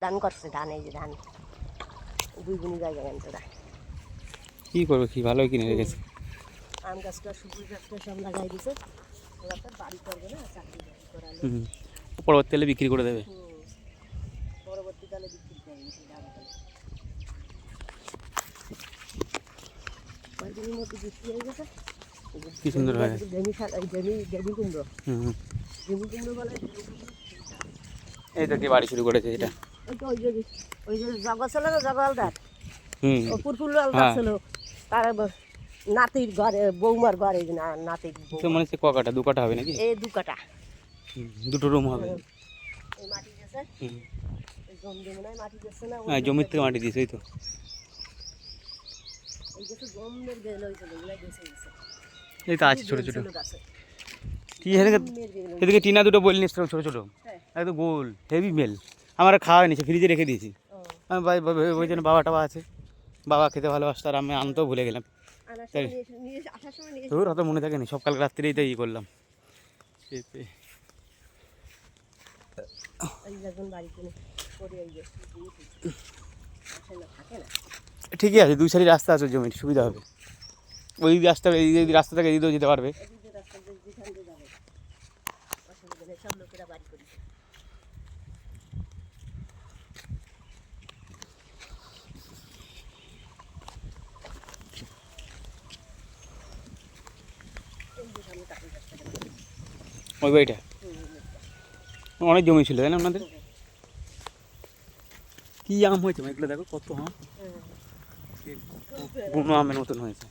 ধান করছে, ধান এই যে ধান 2 গুণি জায়গা গানটা কি করবে, কি ভালোই কিনে রেখেছে। আম গাছটা সবুজ গাছটা সব লাগাই দিছে। ওরা তো বাড়ি করবে না, চাকরি বাকরি করালে পরবর্তীকালে বিক্রি করে দেবে। পরবর্তীকালে বিক্রি করবে সেই ধানটা। কয়েকদিনের মধ্যে বিক্রি হয়ে গেছে। কি সুন্দর হয়। ডেমি কুমড়ো বলে। এই তো কি বাড়ি শুরু করেছে এটা। ওই যে জগা ছিল না, জগলদার পুরফুল হ্যাঁ ছিল তার নাতির ঘরে, বৌমার ঘরে নাতির মনে হচ্ছে ককাটা 2 কাটা হবে নাকি? এই 2 কাটা 2টো রুম হবে। এই মাটি গেছে, এই জমি মনে হয় মাটি গেছে না, হ্যাঁ জমির থেকে মাটি দিয়েছে। এই তো এই গেছে জমের গেল, ওই চলে এগুলা গেছে গেছে। এই তো আছে ছোট ছোট কি এদিকে টিনা 2টো বইল নিয়ে ছোট ছোট একদম গোল হেভি মেল। আমার খাওয়া নিয়েছে, ফ্রিজে রেখে দিয়েছি। আমি ওই জন্য বাবাটা আছে, বাবা খেতে ভালোবাসত আর আমি আনতেও ভুলে গেলাম। তোর অত মনে থাকে না, সব কাল রাত্রিরেই তো করলাম। ঠিকই আছে, 2 সারি রাস্তা আছে, জমির সুবিধা হবে। ওই রাস্তা, এই রাস্তা থেকে এদিকেও যেতে পারবে। ওই বাড়িটা অনেক জমি ছিল তাই না আপনাদের? কি আম হয়েছে এগুলো, দেখো কত আম, বুনো আমের মতন হয়েছে।